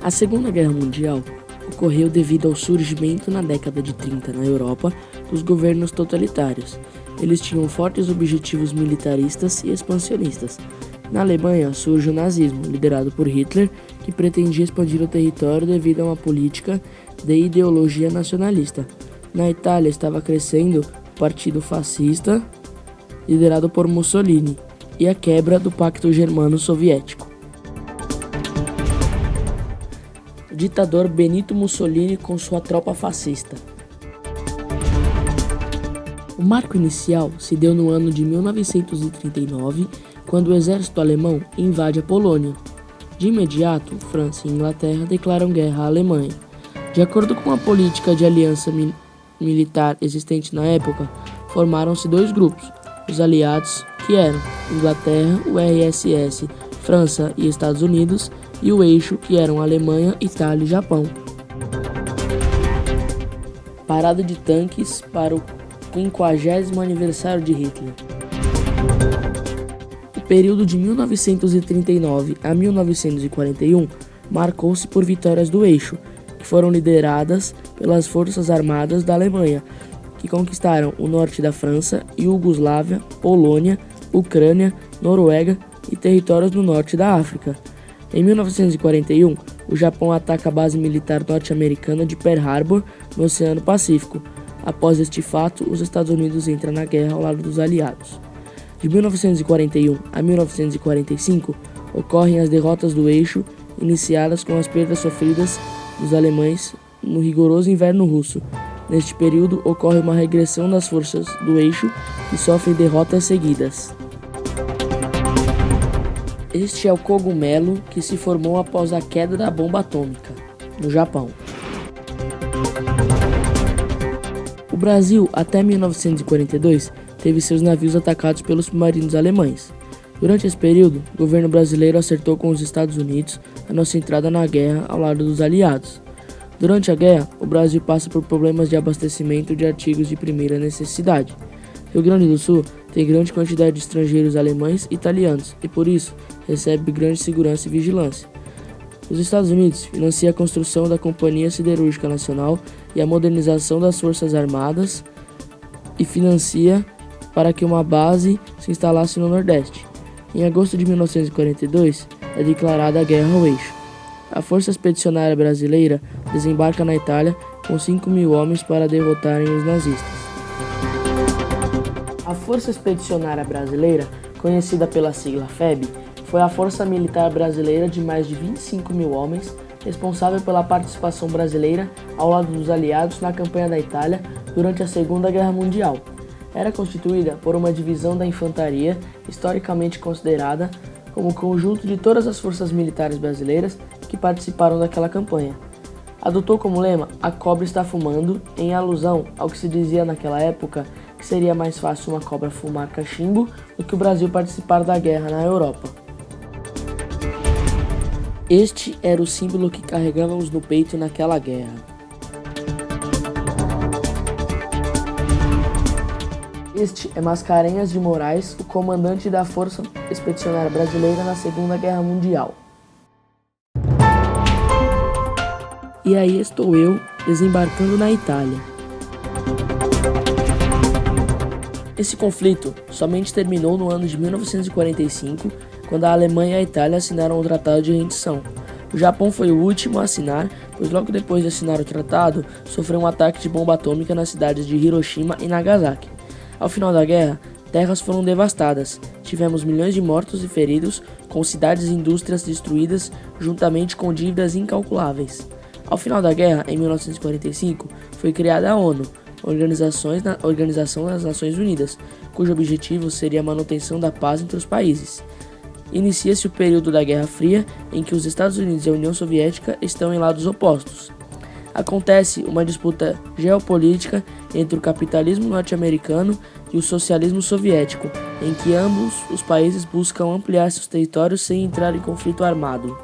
A Segunda Guerra Mundial ocorreu devido ao surgimento na década de 30 na Europa dos governos totalitários. Eles tinham fortes objetivos militaristas e expansionistas. Na Alemanha surge o nazismo, liderado por Hitler, que pretendia expandir o território devido a uma política de ideologia nacionalista. Na Itália estava crescendo o Partido Fascista, liderado por Mussolini, e a quebra do Pacto Germano-Soviético. O ditador Benito Mussolini com sua tropa fascista. O marco inicial se deu no ano de 1939, quando o exército alemão invade a Polônia. De imediato, França e Inglaterra declaram guerra à Alemanha. De acordo com a política de aliança militar existente na época, formaram-se dois grupos: os aliados, que eram Inglaterra, URSS, França e Estados Unidos, e o eixo, que eram Alemanha, Itália e Japão. Parada de tanques para o 50º aniversário de Hitler. O período de 1939 a 1941 marcou-se por vitórias do eixo, que foram lideradas pelas Forças Armadas da Alemanha, que conquistaram o norte da França, Iugoslávia, Polônia, Ucrânia, Noruega e territórios no norte da África. Em 1941, o Japão ataca a base militar norte-americana de Pearl Harbor, no Oceano Pacífico. Após este fato, os Estados Unidos entram na guerra ao lado dos aliados. De 1941 a 1945, ocorrem as derrotas do eixo, iniciadas com as perdas sofridas dos alemães no rigoroso inverno russo. Neste período, ocorre uma regressão das forças do eixo, que sofrem derrotas seguidas. Este é o cogumelo que se formou após a queda da bomba atômica, no Japão. O Brasil, até 1942, teve seus navios atacados pelos submarinos alemães. Durante esse período, o governo brasileiro acertou com os Estados Unidos a nossa entrada na guerra ao lado dos aliados. Durante a guerra, o Brasil passa por problemas de abastecimento de artigos de primeira necessidade. Rio Grande do Sul tem grande quantidade de estrangeiros alemães e italianos e, por isso, recebe grande segurança e vigilância. Os Estados Unidos financiam a construção da Companhia Siderúrgica Nacional e a modernização das Forças Armadas e financia para que uma base se instalasse no Nordeste. Em agosto de 1942, é declarada a guerra ao eixo. A Força Expedicionária Brasileira desembarca na Itália com 5.000 homens para derrotarem os nazistas. A Força Expedicionária Brasileira, conhecida pela sigla FEB, foi a força militar brasileira de mais de 25.000 homens, responsável pela participação brasileira ao lado dos aliados na campanha da Itália durante a Segunda Guerra Mundial. Era constituída por uma divisão da infantaria, historicamente considerada como o conjunto de todas as forças militares brasileiras que participaram daquela campanha. Adotou como lema "A cobra está fumando", em alusão ao que se dizia naquela época que seria mais fácil uma cobra fumar cachimbo do que o Brasil participar da guerra na Europa. Este era o símbolo que carregávamos no peito naquela guerra. Este é Mascarenhas de Moraes, o comandante da Força Expedicionária Brasileira na Segunda Guerra Mundial. E aí estou eu, desembarcando na Itália. Esse conflito somente terminou no ano de 1945, quando a Alemanha e a Itália assinaram o Tratado de Rendição. O Japão foi o último a assinar, pois logo depois de assinar o tratado, sofreu um ataque de bomba atômica nas cidades de Hiroshima e Nagasaki. Ao final da guerra, terras foram devastadas, tivemos milhões de mortos e feridos, com cidades e indústrias destruídas, juntamente com dívidas incalculáveis. Ao final da guerra, em 1945, foi criada a ONU, Organização das Nações Unidas, cujo objetivo seria a manutenção da paz entre os países. Inicia-se o período da Guerra Fria, em que os Estados Unidos e a União Soviética estão em lados opostos. Acontece uma disputa geopolítica entre o capitalismo norte-americano e o socialismo soviético, em que ambos os países buscam ampliar seus territórios sem entrar em conflito armado.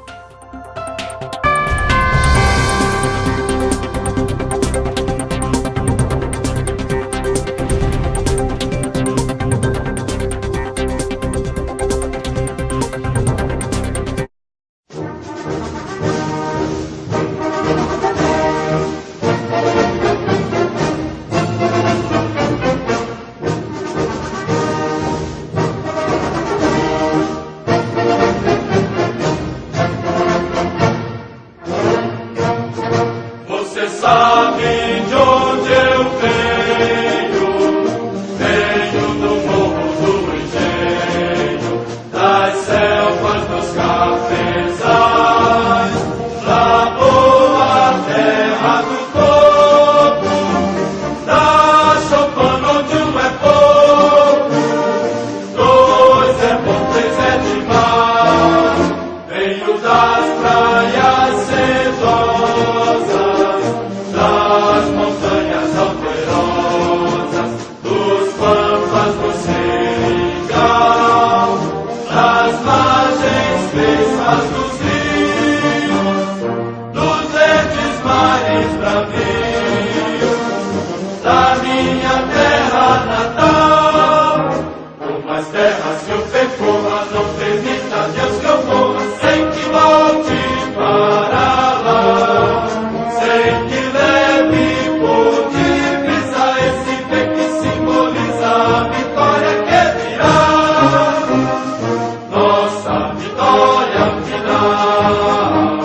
terras que eu percorra, não permita, Deus, que eu morra sem que volte para lá, sem que leve por divisa esse pé que simboliza a vitória que virá, nossa vitória final,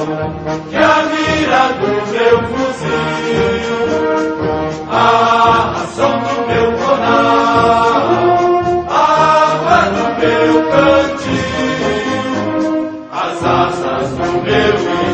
que a mira do meu fuzil, a ação do meu conar, meu cantil, as asas do meu